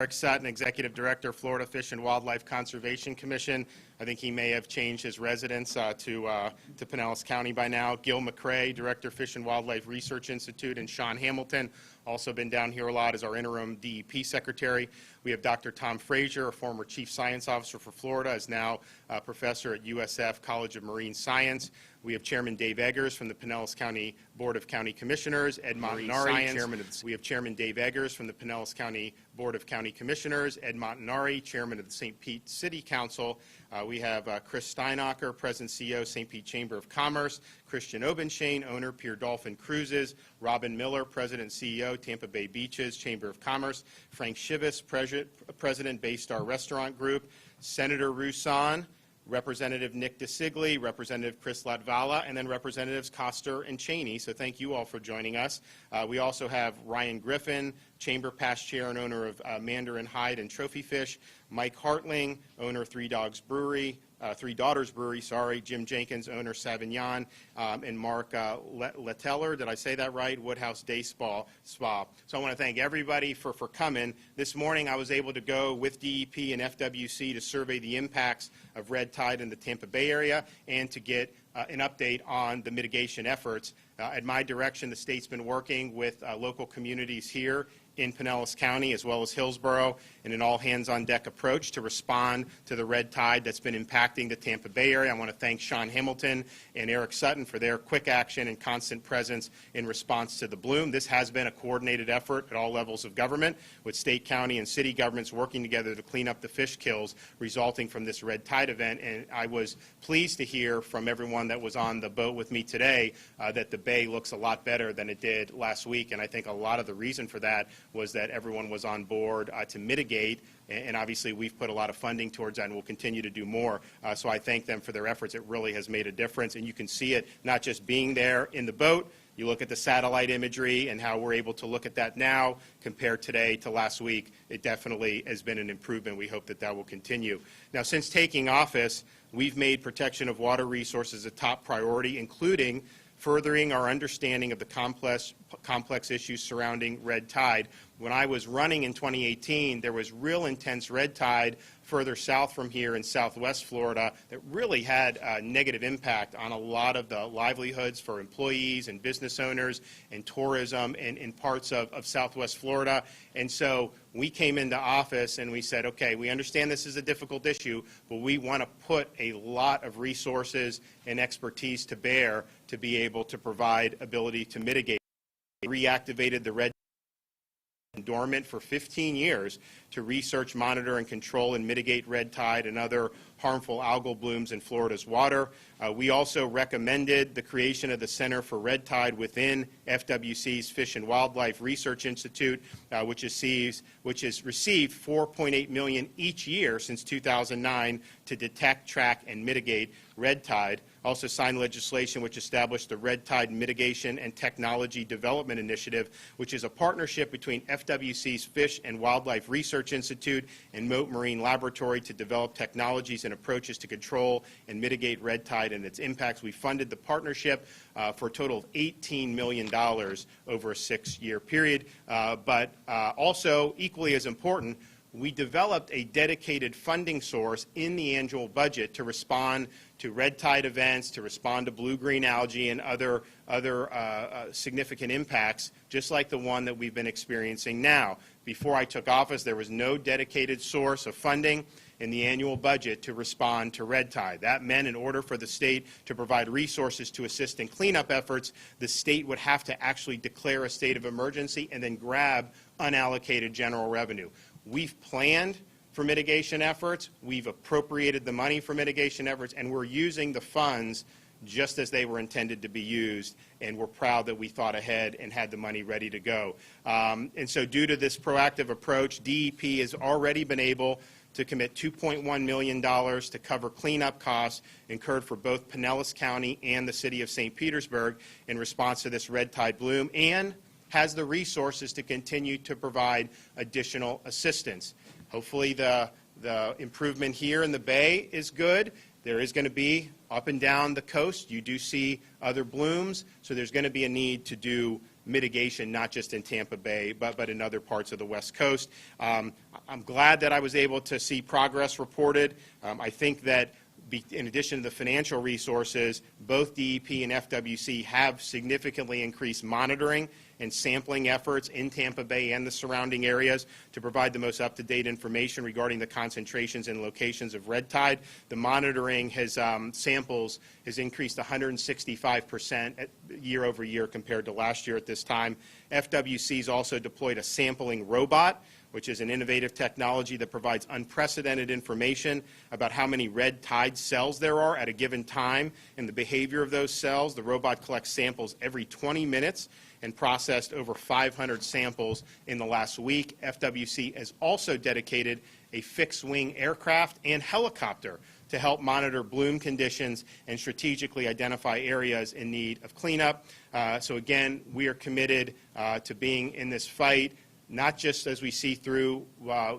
Eric Sutton, Executive Director, Florida Fish and Wildlife Conservation Commission. I think he may have changed his residence to Pinellas County by now. Gil McCrae, Director, Fish and Wildlife Research Institute, and Sean Hamilton, also been down here a lot as our interim DEP Secretary. We have Dr. Tom Frazier, a former Chief Science Officer for Florida, is now a professor at USF College of Marine Science. We have Chairman Dave Eggers from the Pinellas County Board of County Commissioners. Ed Montanari, we have Chairman Dave Eggers from the Pinellas County Board of County Commissioners. Ed Montanari, Chairman of the St. Pete City Council. We have Chris Steinecker, President CEO, St. Pete Chamber of Commerce. Christian Obenshane, owner, Pier Dolphin Cruises. Robin Miller, President CEO, Tampa Bay Beaches, Chamber of Commerce. Frank Shivas, President, Baystar Restaurant Group. Senator Roussan, Representative Nick DeSigli, Representative Chris Latvala, and then Representatives Coster and Cheney. So thank you all for joining us. We also have Ryan Griffin, Chamber past chair and owner of Mandarin Hide and Trophy Fish. Mike Hartling, owner of Three Daughters Brewery, Jim Jenkins, owner Savignon, and Mark Leteller, did I say that right? Woodhouse Day Spa. So I want to thank everybody for coming. This morning I was able to go with DEP and FWC to survey the impacts of red tide in the Tampa Bay area and to get an update on the mitigation efforts. At my direction, the state's been working with local communities here in Pinellas County as well as Hillsborough in an all-hands-on-deck approach to respond to the red tide that's been impacting the Tampa Bay area. I want to thank Sean Hamilton and Eric Sutton for their quick action and constant presence in response to the bloom. This has been a coordinated effort at all levels of government, with state, county, and city governments working together to clean up the fish kills resulting from this red tide event. And I was pleased to hear from everyone that was on the boat with me today that the bay looks a lot better than it did last week. And I think a lot of the reason for that was that everyone was on board to mitigate, and obviously we've put a lot of funding towards that and we'll continue to do more. So I thank them for their efforts. It really has made a difference, and you can see it not just being there in the boat. You look at the satellite imagery and how we're able to look at that now compared today to last week. It definitely has been an improvement. We hope that that will continue. Now, since taking office, we've made protection of water resources a top priority, including furthering our understanding of the complex issues surrounding red tide. When I was running in 2018, there was real intense red tide further south from here in southwest Florida that really had a negative impact on a lot of the livelihoods for employees and business owners and tourism in parts of southwest Florida. And so we came into office and we said, okay, we understand this is a difficult issue, but we want to put a lot of resources and expertise to bear to be able to provide ability to mitigate. We reactivated the red dormant for 15 years to research, monitor, and control and mitigate red tide and other harmful algal blooms in Florida's water. We also recommended the creation of the Center for Red Tide within FWC's Fish and Wildlife Research Institute, which has received $4.8 million each year since 2009 to detect, track, and mitigate red tide. Also signed legislation which established the Red Tide Mitigation and Technology Development Initiative, which is a partnership between FWC's Fish and Wildlife Research Institute and Mote Marine Laboratory to develop technologies and approaches to control and mitigate red tide and its impacts. We funded the partnership for a total of $18 million over a 6-year period. But also, equally as important, we developed a dedicated funding source in the annual budget to respond to red tide events, to respond to blue-green algae and other significant impacts, just like the one that we've been experiencing now. Before I took office, there was no dedicated source of funding in the annual budget to respond to red tide. That meant in order for the state to provide resources to assist in cleanup efforts, the state would have to actually declare a state of emergency and then grab unallocated general revenue. We've planned for mitigation efforts, we've appropriated the money for mitigation efforts, and we're using the funds just as they were intended to be used, and we're proud that we thought ahead and had the money ready to go. And so due to this proactive approach, DEP has already been able to commit $2.1 million to cover cleanup costs incurred for both Pinellas County and the city of St. Petersburg in response to this red tide bloom, and has the resources to continue to provide additional assistance. Hopefully the improvement here in the Bay is good. There is going to be, up and down the coast, you do see other blooms, so there's going to be a need to do mitigation, not just in Tampa Bay, but in other parts of the West Coast. I'm glad that I was able to see progress reported. I think that in addition to the financial resources, both DEP and FWC have significantly increased monitoring and sampling efforts in Tampa Bay and the surrounding areas to provide the most up-to-date information regarding the concentrations and locations of red tide. The monitoring samples has increased 165% year over year compared to last year at this time. FWC's also deployed a sampling robot, which is an innovative technology that provides unprecedented information about how many red tide cells there are at a given time and the behavior of those cells. The robot collects samples every 20 minutes and processed over 500 samples in the last week. FWC has also dedicated a fixed-wing aircraft and helicopter to help monitor bloom conditions and strategically identify areas in need of cleanup. So again, we are committed to being in this fight, not just as we see through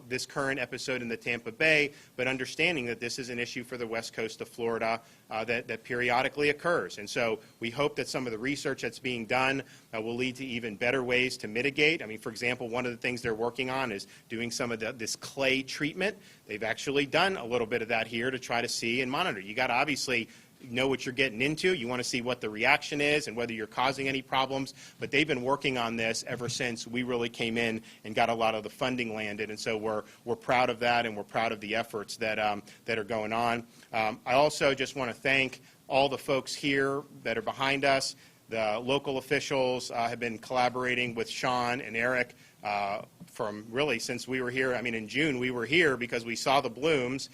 this current episode in the Tampa Bay, but understanding that this is an issue for the west coast of Florida that periodically occurs. And so we hope that some of the research that's being done will lead to even better ways to mitigate. I mean, for example, one of the things they're working on is doing some of this clay treatment. They've actually done a little bit of that here to try to see and monitor. You got to obviously know what you're getting into. You want to see what the reaction is and whether you're causing any problems. But they've been working on this ever since we really came in and got a lot of the funding landed. And so we're proud of that, and we're proud of the efforts that are going on. I also just want to thank all the folks here that are behind us. The local officials have been collaborating with Sean and Eric from really since we were here. I mean, in June we were here because we saw the blooms.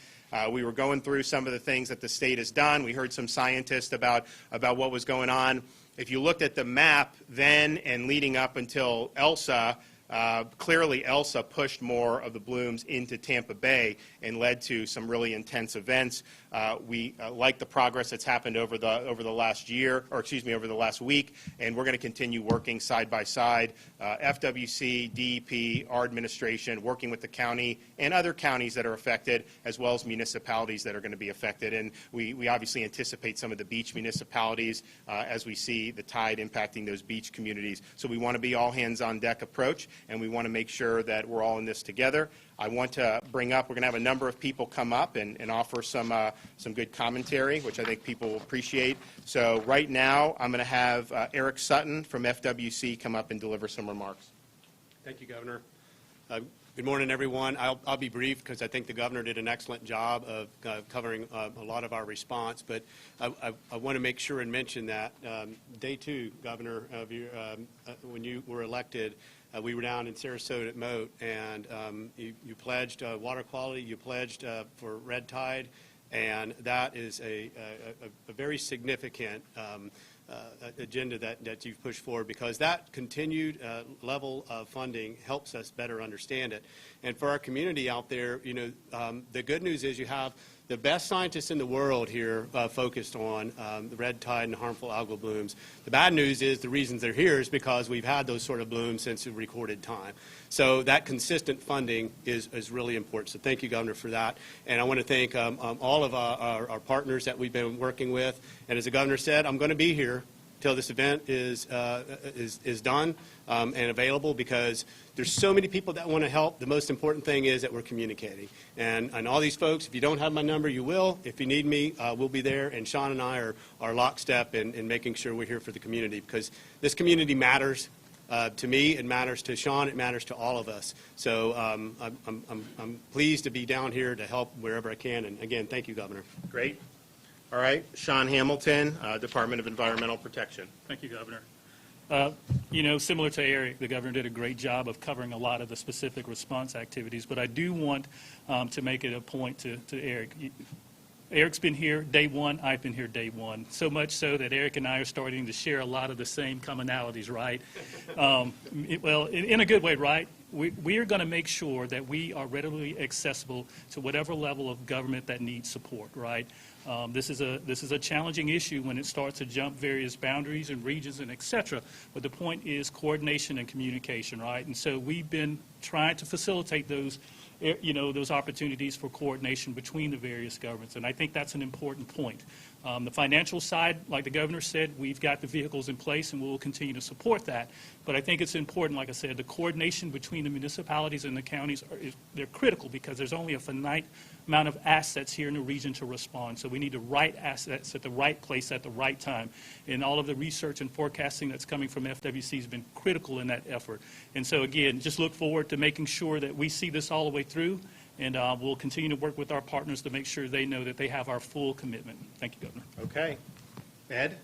We were going through some of the things that the state has done. We heard some scientists about what was going on. If you looked at the map then and leading up until Elsa, clearly Elsa pushed more of the blooms into Tampa Bay and led to some really intense events. We like the progress that's happened over the last year, or excuse me, over the last week, and we're going to continue working side by side. FWC, DEP, our administration, working with the county and other counties that are affected, as well as municipalities that are going to be affected. And we obviously anticipate some of the beach municipalities as we see the tide impacting those beach communities. So we want to be all hands on deck approach, and we want to make sure that we're all in this together. I want to bring up, we're going to have a number of people come up and offer some good commentary, which I think people will appreciate. So right now, I'm going to have Eric Sutton from FWC come up and deliver some remarks. Thank you, Governor. Good morning, everyone. I'll be brief because I think the Governor did an excellent job of covering a lot of our response. But I want to make sure and mention that day two, Governor, of your, when you were elected, we were down in Sarasota at Moat, and you pledged water quality, you pledged for red tide, and that is a very significant agenda that you've pushed forward, because that continued level of funding helps us better understand it. And for our community out there, you know, the good news is you have the best scientists in the world here focused on the red tide and harmful algal blooms. The bad news is the reasons they're here is because we've had those sort of blooms since the recorded time. So that consistent funding is really important. So thank you, Governor, for that. And I want to thank all of our partners that we've been working with. And as the Governor said, I'm going to be here till this event is done and available, because there's so many people that want to help. The most important thing is that we're communicating. And all these folks, if you don't have my number, you will. If you need me, we'll be there. And Sean and I are lockstep in making sure we're here for the community, because this community matters. To me, it matters to Sean, it matters to all of us. So I'm pleased to be down here to help wherever I can. And again, thank you, Governor. Great. All right, Sean Hamilton, Department of Environmental Protection. Thank you, Governor. You know, similar to Eric, the Governor did a great job of covering a lot of the specific response activities, but I do want to make it a point to Eric. Eric's been here day one, I've been here day one, so much so that Eric and I are starting to share a lot of the same commonalities, right? Well, in a good way, right? We are going to make sure that we are readily accessible to whatever level of government that needs support, right? This is a challenging issue when it starts to jump various boundaries and regions and et cetera. But the point is coordination and communication, right? And so we've been trying to facilitate those, you know, those opportunities for coordination between the various governments. And I think that's an important point. The financial side, like the governor said, we've got the vehicles in place and we will continue to support that. But I think it's important, like I said, the coordination between the municipalities and the counties, they're critical because there's only a finite amount of assets here in the region to respond. So we need the right assets at the right place at the right time. And all of the research and forecasting that's coming from FWC has been critical in that effort. And so again, just look forward to making sure that we see this all the way through. And we'll continue to work with our partners to make sure they know that they have our full commitment. Thank you, Governor. Okay. Ed?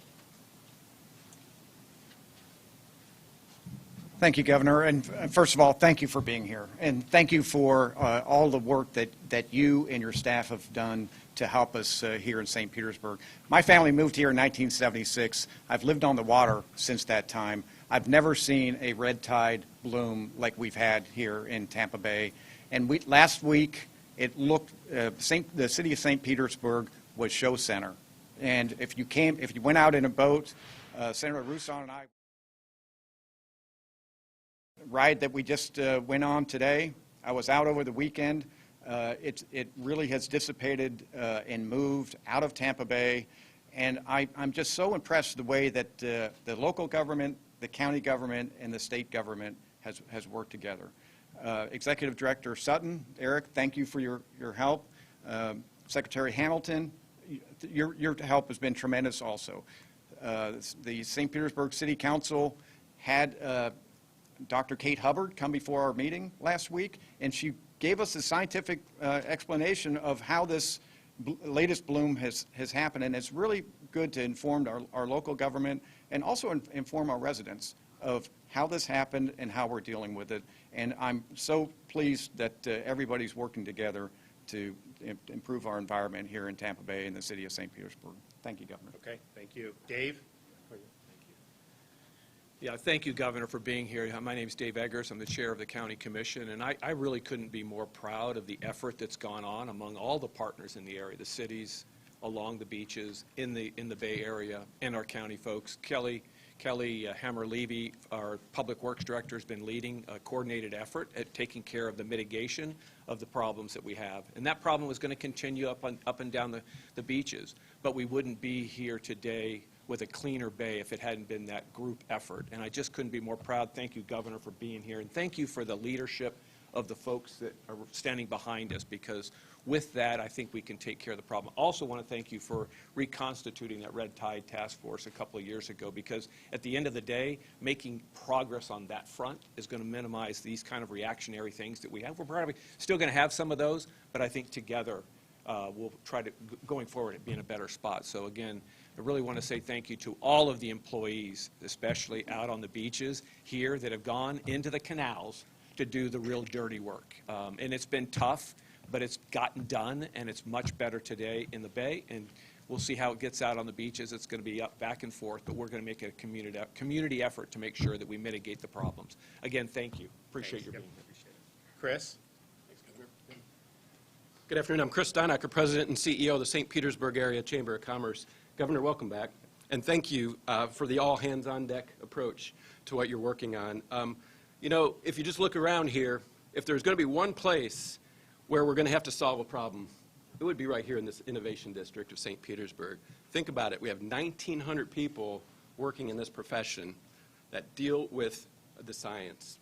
Thank you, Governor. And first of all, thank you for being here. And thank you for all the work that you and your staff have done to help us here in St. Petersburg. My family moved here in 1976. I've lived on the water since that time. I've never seen a red tide bloom like we've had here in Tampa Bay. And last week, it looked, the city of St. Petersburg was show center. And if you went out in a boat, Senator Rousseau and I, ride that we just went on today, I was out over the weekend. It really has dissipated and moved out of Tampa Bay. And I'm just so impressed the way that the local government, the county government, and the state government has worked together. Executive Director Sutton, Eric, thank you for your help. Secretary Hamilton, your help has been tremendous also. The St. Petersburg City Council had Dr. Kate Hubbard come before our meeting last week, and she gave us a scientific explanation of how this latest bloom has happened, and it's really good to inform our local government and also inform our residents of how this happened and how we're dealing with it. And I'm so pleased that everybody's working together to improve our environment here in Tampa Bay and the city of St. Petersburg. Thank you, Governor. Okay, thank you. Dave? Yeah, thank you, Governor, for being here. My name is Dave Eggers. I'm the chair of the County Commission, and I really couldn't be more proud of the effort that's gone on among all the partners in the area, the cities, along the beaches, in the Bay Area, and our county folks. Kelly Hammer-Levy, our Public Works Director, has been leading a coordinated effort at taking care of the mitigation of the problems that we have. And that problem was going to continue up and down the beaches, but we wouldn't be here today with a cleaner bay if it hadn't been that group effort. And I just couldn't be more proud. Thank you, Governor, for being here. And thank you for the leadership of the folks that are standing behind us, because with that, I think we can take care of the problem. I also want to thank you for reconstituting that Red Tide Task Force a couple of years ago, because at the end of the day, making progress on that front is going to minimize these kind of reactionary things that we have. We're probably still going to have some of those, but I think together we'll try to, going forward, be in a better spot. So again, I really want to say thank you to all of the employees, especially out on the beaches here, that have gone into the canals to do the real dirty work. And it's been tough, but it's gotten done, and it's much better today in the Bay. And we'll see how it gets out on the beaches. It's going to be up back and forth, but we're going to make a community effort to make sure that we mitigate the problems. Again, thank you. Appreciate your being here. Chris? Good afternoon. I'm Chris Steinecker, President and CEO of the St. Petersburg Area Chamber of Commerce. Governor, welcome back. And thank you for the all-hands-on-deck approach to what you're working on. You know, if you just look around here, if there's going to be one place where we're going to have to solve a problem, it would be right here in this innovation district of St. Petersburg. Think about it. We have 1,900 people working in this profession that deal with the science.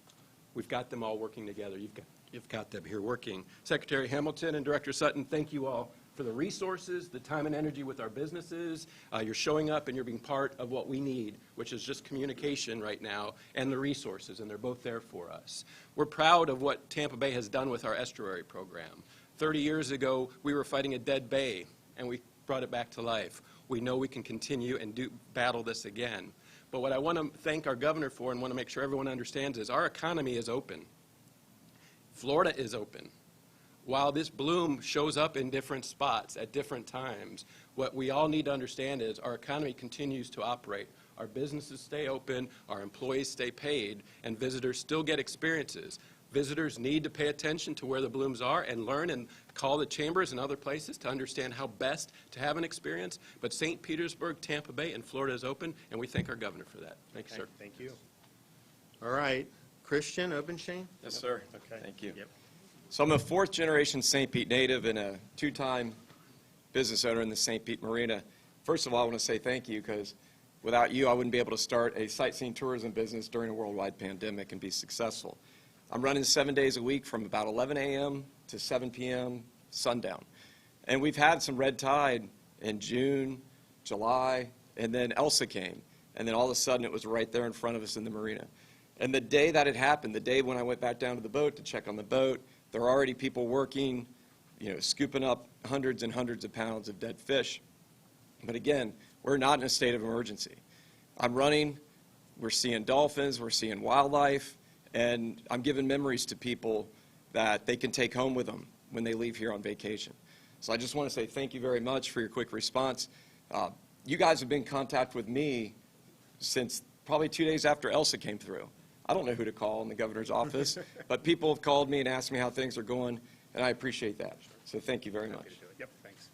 We've got them all working together. You've got them here working. Secretary Hamilton and Director Sutton, thank you all for the resources, the time and energy with our businesses. You're showing up and you're being part of what we need, which is just communication right now, and the resources, and they're both there for us. We're proud of what Tampa Bay has done with our estuary program. 30 years ago, we were fighting a dead bay, and we brought it back to life. We know we can continue and battle this again. But what I want to thank our governor for, and want to make sure everyone understands, is our economy is open. Florida is open. While this bloom shows up in different spots at different times, what we all need to understand is our economy continues to operate. Our businesses stay open, our employees stay paid, and visitors still get experiences. Visitors need to pay attention to where the blooms are and learn and call the chambers and other places to understand how best to have an experience. But St. Petersburg, Tampa Bay, and Florida is open, and we thank our governor for that. Thank you, sir. Thank you. All right. Christian Obenshane? Yes, sir. Okay. Thank you. Yep. So I'm a fourth-generation St. Pete native and a two-time business owner in the St. Pete Marina. First of all, I want to say thank you, because without you, I wouldn't be able to start a sightseeing tourism business during a worldwide pandemic and be successful. I'm running 7 days a week from about 11 a.m. to 7 p.m. sundown. And we've had some red tide in June, July, and then Elsa came. And then all of a sudden it was right there in front of us in the marina. And the day that it happened, the day when I went back down to the boat to check on the boat, there were already people working, scooping up hundreds and hundreds of pounds of dead fish. But again, we're not in a state of emergency. I'm running, we're seeing dolphins, we're seeing wildlife, and I'm giving memories to people that they can take home with them when they leave here on vacation. So I just want to say thank you very much for your quick response. You guys have been in contact with me since probably 2 days after Elsa came through. I don't know who to call in the governor's office, but people have called me and asked me how things are going, and I appreciate that. So thank you very much. Yep, thanks.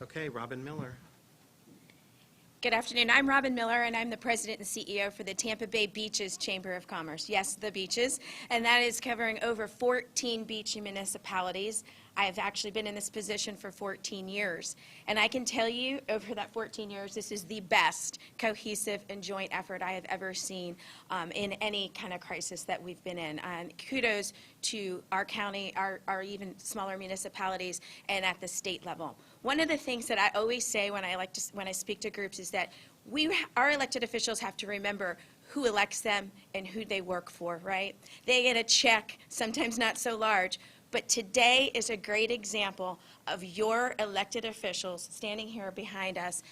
Okay, Robin Miller. Good afternoon. I'm Robin Miller, and I'm the president and CEO for the Tampa Bay Beaches Chamber of Commerce. Yes, the beaches, and that is covering over 14 beach municipalities. I've actually been in this position for 14 years, and I can tell you over that 14 years, this is the best cohesive and joint effort I have ever seen in any kind of crisis that we've been in. And kudos to our county, our even smaller municipalities, and at the state level. One of the things that I always say when I speak to groups is that our elected officials have to remember who elects them and who they work for, right? They get a check, sometimes not so large, but today is a great example of your elected officials standing here behind us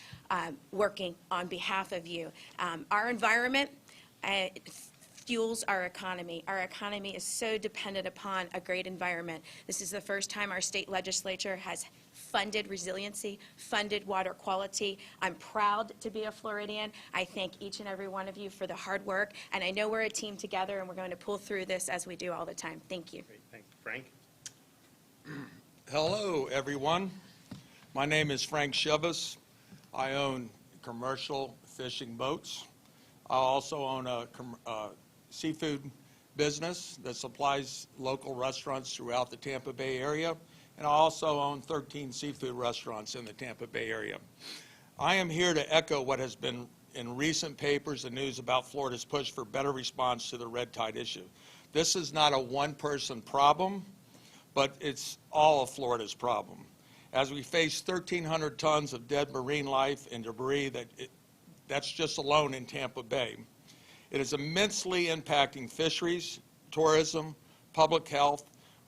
working on behalf of you. Our environment fuels our economy. Our economy is so dependent upon a great environment. This is the first time our state legislature has funded resiliency, funded water quality. I'm proud to be a Floridian. I thank each and every one of you for the hard work, and I know we're a team together, and we're going to pull through this as we do all the time. Thank you. Great, thanks. Frank? Hello, everyone. My name is Frank Chivas. I own commercial fishing boats. I also own a seafood business that supplies local restaurants throughout the Tampa Bay area, and I also own 13 seafood restaurants in the Tampa Bay area. I am here to echo what has been in recent papers and news about Florida's push for better response to the red tide issue. This is not a one-person problem, but it's all of Florida's problem. As we face 1,300 tons of dead marine life and debris, that's just alone in Tampa Bay. It is immensely impacting fisheries, tourism, public health.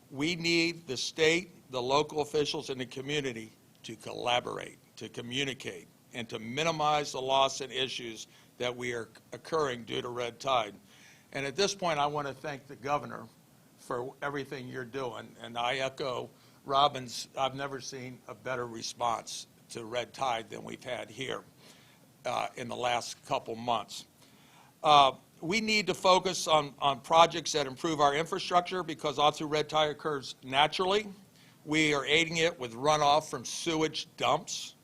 We need the state, the local officials, and the community to collaborate, to communicate, and to minimize the loss and issues that we are occurring due to red tide. And at this point, I want to thank the governor for everything you're doing. And I echo Robin's, I've never seen a better response to red tide than we've had here in the last couple months. We need to focus on projects that improve our infrastructure, because all through red tide occurs naturally. We are aiding it with runoff from sewage dumps,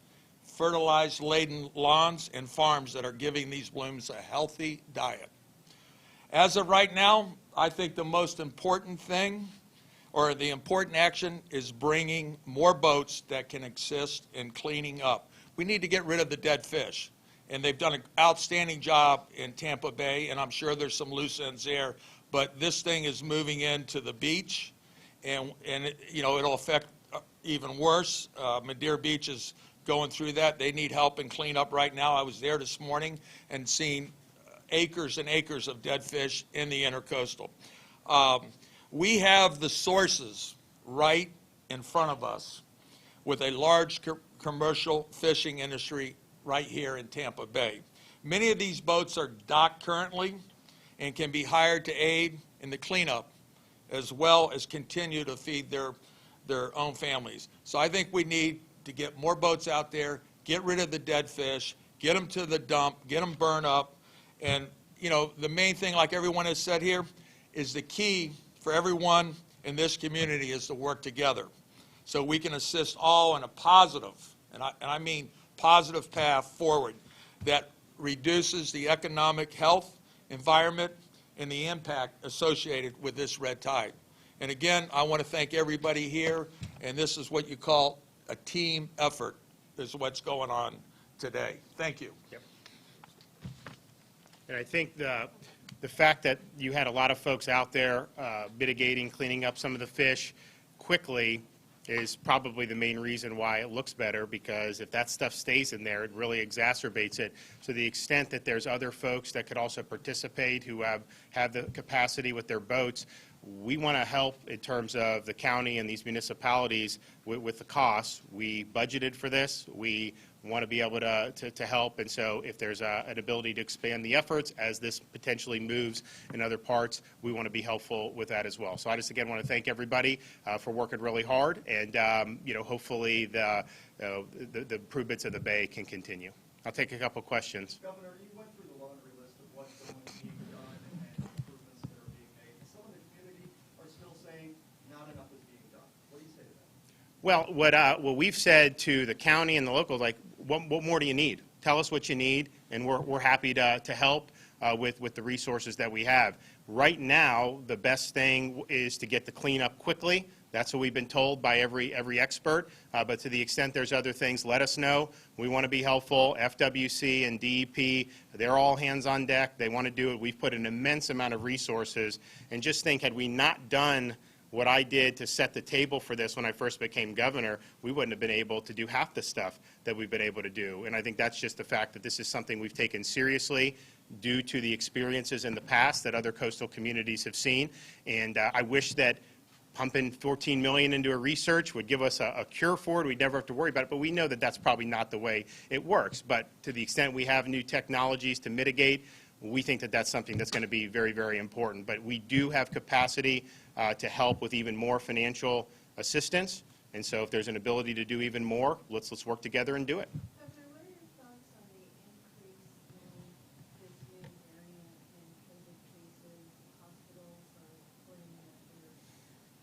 fertilized-laden lawns, and farms that are giving these blooms a healthy diet. As of right now, I think the most important thing, or the important action, is bringing more boats that can assist in cleaning up. We need to get rid of the dead fish, and they've done an outstanding job in Tampa Bay, and I'm sure there's some loose ends there, but this thing is moving into the beach, and it'll affect even worse. Madeira Beach is going through that. They need help in cleanup right now. I was there this morning and seen acres and acres of dead fish in the intercoastal. We have the sources right in front of us with a large commercial fishing industry right here in Tampa Bay. Many of these boats are docked currently and can be hired to aid in the cleanup, as well as continue to feed their own families. So I think we need to get more boats out there, get rid of the dead fish, get them to the dump, get them burned up. And, the main thing, like everyone has said here, is the key for everyone in this community is to work together so we can assist all in a positive, and I mean positive path forward that reduces the economic health, environment, and the impact associated with this red tide. And again, I want to thank everybody here, and this is what you call a team effort, is what's going on today. Thank you. And I think the fact that you had a lot of folks out there mitigating, cleaning up some of the fish quickly is probably the main reason why it looks better, because if that stuff stays in there, it really exacerbates it. So the extent that there's other folks that could also participate who have the capacity with their boats, we want to help in terms of the county and these municipalities with the costs. We budgeted for this. We want to be able to help, and so if there's an ability to expand the efforts as this potentially moves in other parts, we want to be helpful with that as well. So I just again want to thank everybody for working really hard, and hopefully the improvements of the bay can continue. I'll take a couple questions. Governor, you went through the laundry list of what's being done and improvements that are being made. Some of the community are still saying not enough is being done. What do you say to that? Well, what we've said to the county and the locals, like, what more do you need? Tell us what you need, and we're happy to help with the resources that we have. Right now, the best thing is to get the cleanup quickly. That's what we've been told by every expert. But to the extent there's other things, let us know. We want to be helpful. FWC and DEP, they're all hands on deck. They want to do it. We've put an immense amount of resources. And just think, had we not done what I did to set the table for this when I first became governor, we wouldn't have been able to do half the stuff that we've been able to do. And I think that's just the fact that this is something we've taken seriously due to the experiences in the past that other coastal communities have seen. And I wish that pumping $14 million into a research would give us a cure for it. We'd never have to worry about it, but we know that that's probably not the way it works. But to the extent we have new technologies to mitigate, we think that that's something that's going to be very, very important. But we do have capacity to help with even more financial assistance. And so if there's an ability to do even more, let's work together and do it. Governor, what are your thoughts on the increase in this new variant in COVID cases? Hospitals are reporting that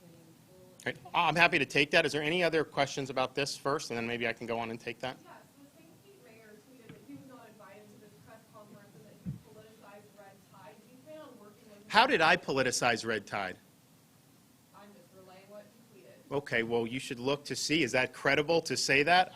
they're getting full. All right. I'm happy to take that. Is there any other questions about this first, and then maybe I can go on and take that? Yes, the St. Pete Mayor tweeted that he was not invited to this press conference and that he politicized red tide. Do you plan on working with him? How did I politicize red tide? I'm just relaying what he tweeted. Okay, well, you should look to see, is that credible to say that?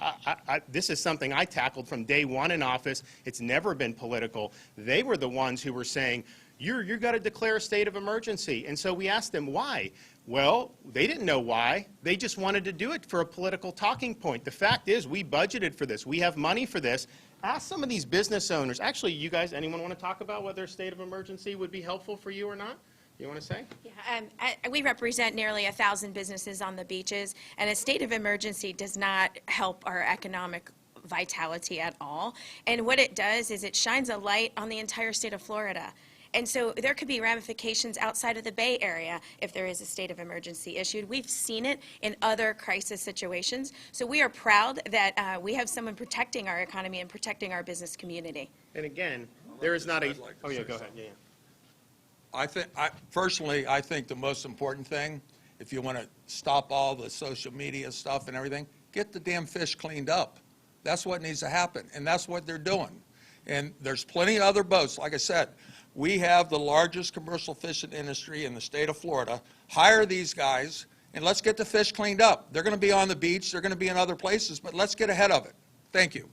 This is something I tackled from day one in office. It's never been political. They were the ones who were saying, you've got to declare a state of emergency. And so we asked them why. Well, they didn't know why. They just wanted to do it for a political talking point. The fact is, we budgeted for this. We have money for this. Ask some of these business owners. Actually, you guys, anyone want to talk about whether a state of emergency would be helpful for you or not? You want to say? Yeah, we represent nearly 1,000 businesses on the beaches, and a state of emergency does not help our economic vitality at all. And what it does is it shines a light on the entire state of Florida. And so there could be ramifications outside of the Bay Area if there is a state of emergency issued. We've seen it in other crisis situations. So we are proud that we have someone protecting our economy and protecting our business community. And again, there is not a... I'd like to Oh, yeah, say go ahead. something. Yeah. Personally, I think the most important thing, if you want to stop all the social media stuff and everything, get the damn fish cleaned up. That's what needs to happen, and that's what they're doing. And there's plenty of other boats. Like I said, we have the largest commercial fishing industry in the state of Florida. Hire these guys, and let's get the fish cleaned up. They're going to be on the beach. They're going to be in other places, but let's get ahead of it. Thank you.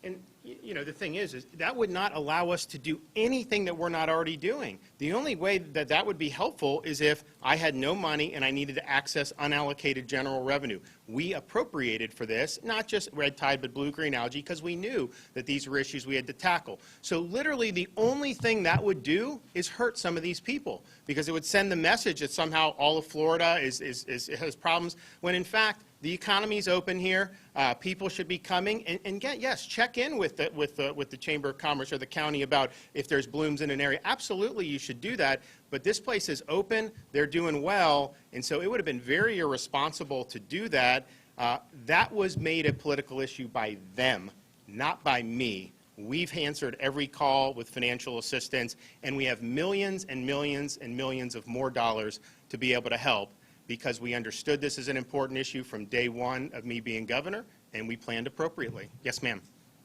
And, you know, the thing is that would not allow us to do anything that we're not already doing. The only way that that would be helpful is if I had no money and I needed to access unallocated general revenue. We appropriated for this, not just red tide, but blue-green algae, because we knew that these were issues we had to tackle. So literally the only thing that would do is hurt some of these people, because it would send the message that somehow all of Florida has problems, when in fact, the economy's open here. People should be coming, and yes, check in with the Chamber of Commerce or the county about if there's blooms in an area. Absolutely, you should do that. But this place is open. They're doing well, and so it would have been very irresponsible to do that. That was made a political issue by them, not by me. We've answered every call with financial assistance, and we have millions and millions and millions of more dollars to be able to help, because we understood this is an important issue from day one of me being governor, and we planned appropriately. Yes, ma'am.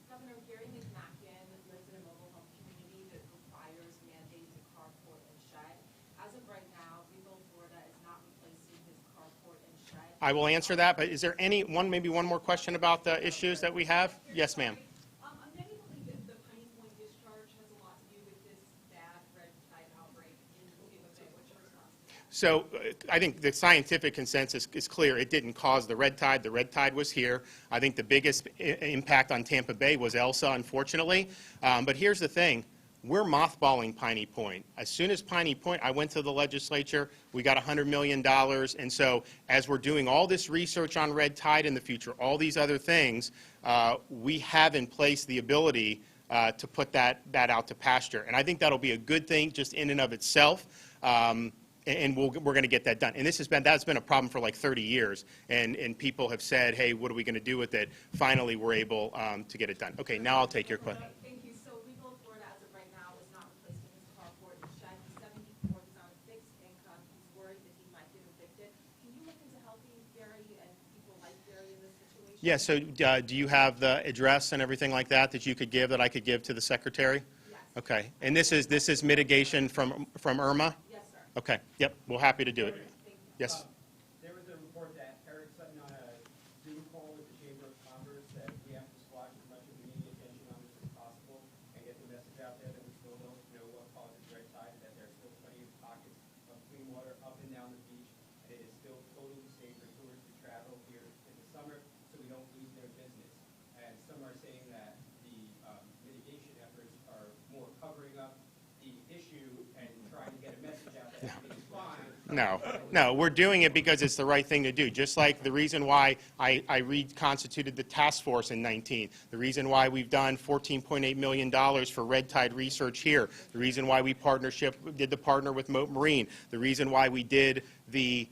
Governor, Gary McMackin lives in a mobile home community that requires mandates of carport and shed. As of right now, Rebuild Florida is not replacing his carport and shed. I will answer that, but is there maybe one more question about the issues that we have? Yes, ma'am. So I think the scientific consensus is clear. It didn't cause the red tide. The red tide was here. I think the biggest impact on Tampa Bay was Elsa, unfortunately. But here's the thing. We're mothballing Piney Point. As soon as Piney Point, I went to the legislature, we got $100 million. And so as we're doing all this research on red tide in the future, all these other things, we have in place the ability to put that out to pasture. And I think that'll be a good thing just in and of itself. And we're going to get that done. And that's been a problem for like 30 years. And people have said, hey, what are we going to do with it? Finally, we're able to get it done. Okay, now I'll take your question. Thank you. So Regal Florida, as of right now, is not replacing his carport and shed. He's 74. He's on a fixed income. He's worried that he might get evicted. Can you look into helping Gary and people like Gary in this situation? Yeah, so do you have the address and everything like that you could give, that I could give to the secretary? Yes. Okay. And this is mitigation from Irma? Yes, sir. Okay. Yep. We're happy to do it. Thank you. Yes. There was a report that Eric Sutton on a Zoom call with the Chamber of Commerce said we have to squash as much of the media attention on this as possible and get the message out there that we still don't know what causes red tide, that there are still plenty of pockets of clean water up and down the beach, and it is still totally safe for tourists to travel here in the summer so we don't lose their business. And some are saying that the mitigation efforts are more covering up the issue and trying to get a message out that everything's fine. No, we're doing it because it's the right thing to do. Just like the reason why I reconstituted the task force in 19, the reason why we've done $14.8 million for red tide research here, the reason why we did the partner with Moat Marine, the reason why we did the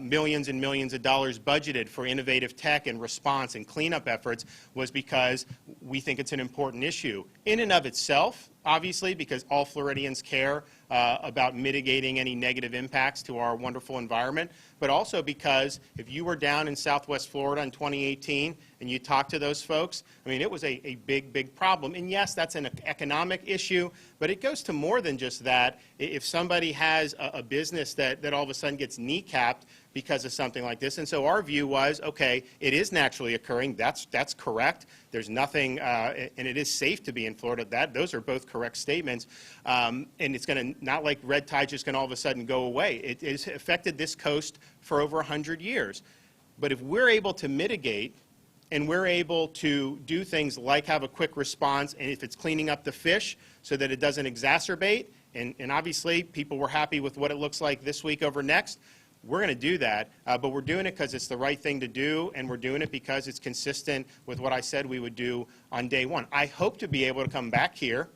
millions and millions of dollars budgeted for innovative tech and response and cleanup efforts was because we think it's an important issue. In and of itself, obviously, because all Floridians care about mitigating any negative impacts to our wonderful environment, but also because if you were down in Southwest Florida in 2018 and you talked to those folks, I mean, it was a big, big problem. And yes, that's an economic issue, but it goes to more than just that. If somebody has a business that all of a sudden gets kneecapped because of something like this. And so our view was, okay, it is naturally occurring. That's correct. There's nothing, and it is safe to be in Florida. Those are both correct statements. And it's going to, not like red tide just going to all of a sudden go away. It has affected this coast for over 100 years. But if we're able to mitigate and we're able to do things like have a quick response, and if it's cleaning up the fish so that it doesn't exacerbate, and obviously people were happy with what it looks like this week over next, we're going to do that, but we're doing it because it's the right thing to do, and we're doing it because it's consistent with what I said we would do on day one. I hope to be able to come back here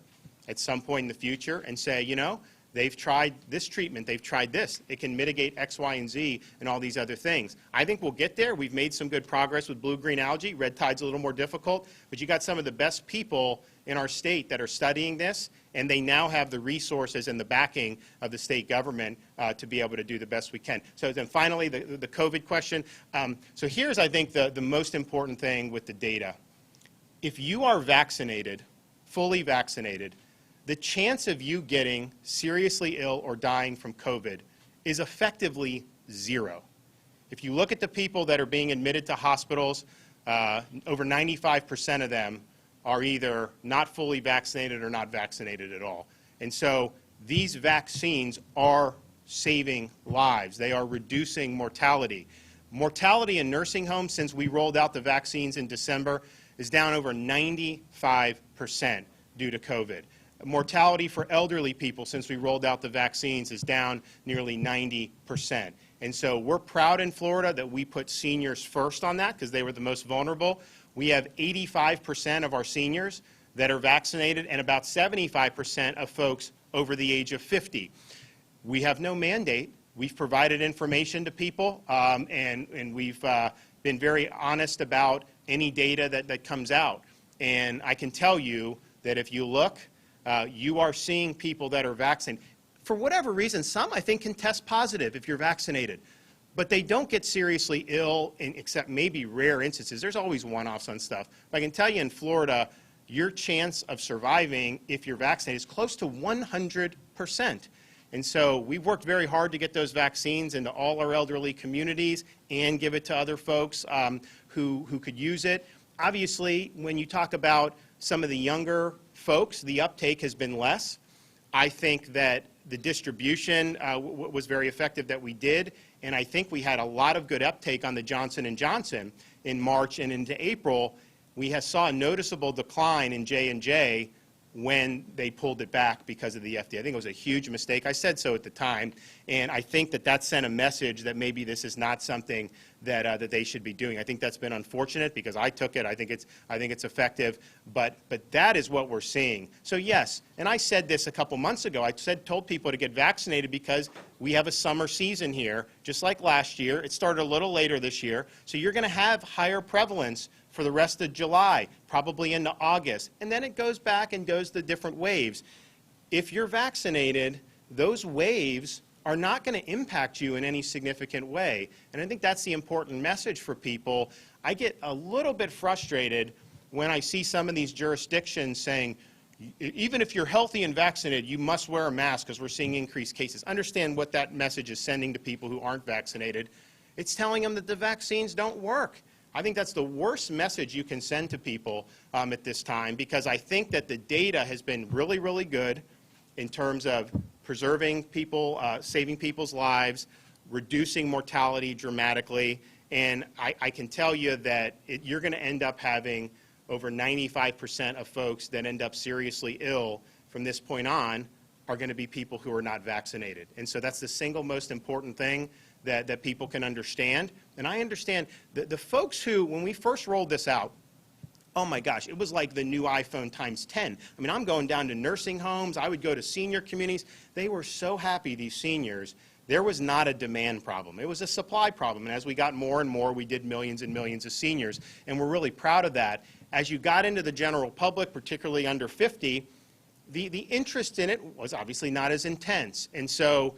at some point in the future and say, you know, they've tried this treatment, they've tried this. It can mitigate X, Y, and Z and all these other things. I think we'll get there. We've made some good progress with blue-green algae. Red tide's a little more difficult, but you got some of the best people in our state that are studying this, and they now have the resources and the backing of the state government to be able to do the best we can. So then finally, the COVID question. So here's, I think, the most important thing with the data. If you are vaccinated, fully vaccinated, the chance of you getting seriously ill or dying from COVID is effectively zero. If you look at the people that are being admitted to hospitals, over 95% of them are either not fully vaccinated or not vaccinated at all. And so these vaccines are saving lives. They are reducing mortality. Mortality in nursing homes since we rolled out the vaccines in December is down over 95% due to COVID. Mortality for elderly people since we rolled out the vaccines is down nearly 90%. And so we're proud in Florida that we put seniors first on that because they were the most vulnerable. We have 85% of our seniors that are vaccinated and about 75% of folks over the age of 50. We have no mandate. We've provided information to people, and we've been very honest about any data that comes out. And I can tell you that if you look, you are seeing people that are vaccinated. For whatever reason, some I think can test positive if you're vaccinated. But they don't get seriously ill, except maybe rare instances. There's always one-offs on stuff. But I can tell you in Florida, your chance of surviving if you're vaccinated is close to 100%. And so we've worked very hard to get those vaccines into all our elderly communities and give it to other folks who could use it. Obviously, when you talk about some of the younger folks, the uptake has been less. I think that the distribution was very effective that we did, and I think we had a lot of good uptake on the Johnson & Johnson in March and into April. We saw a noticeable decline in J&J when they pulled it back because of the FDA. I think it was a huge mistake. I said so at the time, and I think that sent a message that maybe this is not something that they should be doing. I think that's been unfortunate because I took it. I think it's effective, but that is what we're seeing. So yes, and I said this a couple months ago. I told people to get vaccinated because we have a summer season here, just like last year. It started a little later this year, so you're going to have higher prevalence for the rest of July, probably into August, and then it goes back and goes to different waves. If you're vaccinated, those waves are not going to impact you in any significant way, and I think that's the important message for people. I get a little bit frustrated when I see some of these jurisdictions saying, even if you're healthy and vaccinated, you must wear a mask because we're seeing increased cases. Understand what that message is sending to people who aren't vaccinated. It's telling them that the vaccines don't work. I think that's the worst message you can send to people at this time, because I think that the data has been really, really good in terms of preserving people, saving people's lives, reducing mortality dramatically, and I can tell you that you're going to end up having over 95% of folks that end up seriously ill from this point on are going to be people who are not vaccinated. And so that's the single most important thing that people can understand. And I understand the folks who, when we first rolled this out, oh my gosh, it was like the new iPhone times 10. I mean, I'm going down to nursing homes. I would go to senior communities. They were so happy, these seniors. There was not a demand problem. It was a supply problem. And as we got more and more, we did millions and millions of seniors. And we're really proud of that. As you got into the general public, particularly under 50, the interest in it was obviously not as intense. And so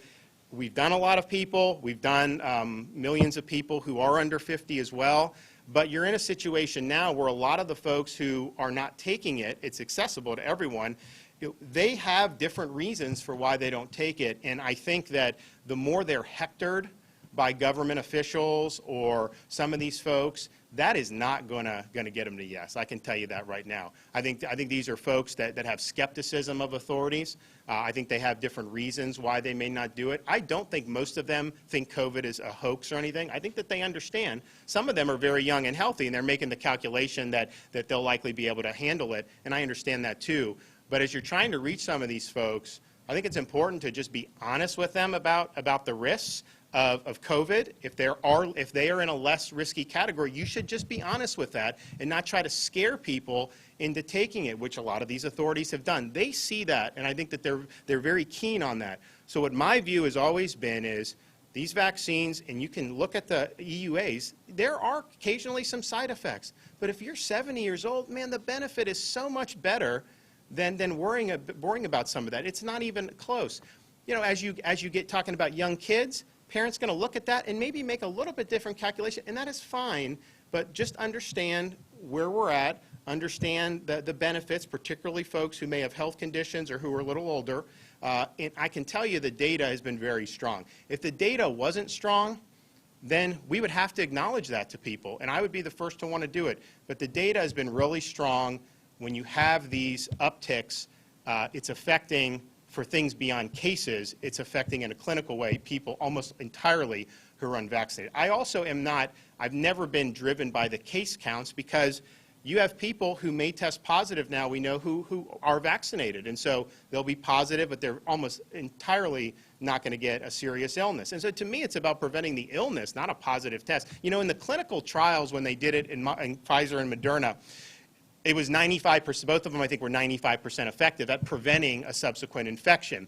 we've done a lot of people. We've done millions of people who are under 50 as well. But you're in a situation now where a lot of the folks who are not taking it, it's accessible to everyone, they have different reasons for why they don't take it. And I think that the more they're hectored by government officials or some of these folks, that is not going to get them to yes. I can tell you that right now. I think these are folks that have skepticism of authorities. I think they have different reasons why they may not do it. I don't think most of them think COVID is a hoax or anything. I think that they understand. Some of them are very young and healthy, and they're making the calculation that they'll likely be able to handle it, and I understand that too. But as you're trying to reach some of these folks, I think it's important to just be honest with them about the risks of COVID. If they are in a less risky category, you should just be honest with that and not try to scare people into taking it, which a lot of these authorities have done. They see that, and I think that they're very keen on that. So what my view has always been is these vaccines, and you can look at the EUAs, there are occasionally some side effects. But if you're 70 years old, man, the benefit is so much better than worrying about some of that. It's not even close. You know, as you get talking about young kids, parents going to look at that and maybe make a little bit different calculation, and that is fine, but just understand where we're at, understand the benefits, particularly folks who may have health conditions or who are a little older. And I can tell you the data has been very strong. If the data wasn't strong, then we would have to acknowledge that to people, and I would be the first to want to do it. But the data has been really strong. When you have these upticks, it's affecting, for things beyond cases, it's affecting in a clinical way people almost entirely who are unvaccinated. I also am not, I've never been driven by the case counts, because you have people who may test positive now, we know, who are vaccinated. And so they'll be positive, but they're almost entirely not going to get a serious illness. And so to me, it's about preventing the illness, not a positive test. You know, in the clinical trials, when they did it in Pfizer and Moderna, it was 95%, both of them I think were 95% effective at preventing a subsequent infection.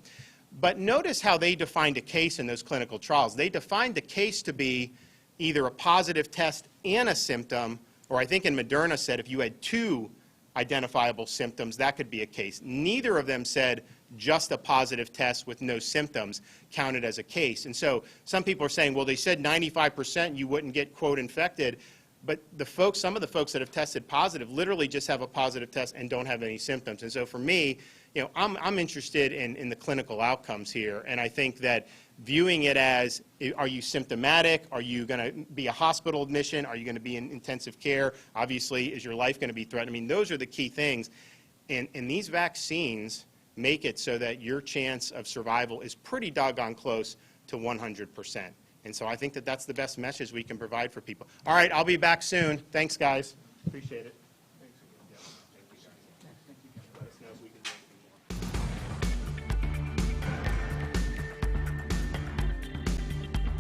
But notice how they defined a case in those clinical trials. They defined the case to be either a positive test and a symptom, or I think in Moderna said if you had 2 identifiable symptoms, that could be a case. Neither of them said just a positive test with no symptoms counted as a case. And so some people are saying, well, they said 95% you wouldn't get, quote, infected. But some of the folks that have tested positive literally just have a positive test and don't have any symptoms. And so for me, you know, I'm interested in the clinical outcomes here. And I think that viewing it as, are you symptomatic? Are you going to be a hospital admission? Are you going to be in intensive care? Obviously, is your life going to be threatened? I mean, those are the key things. And these vaccines make it so that your chance of survival is pretty doggone close to 100%. And so I think that that's the best message we can provide for people. All right, I'll be back soon. Thanks, guys. Appreciate it.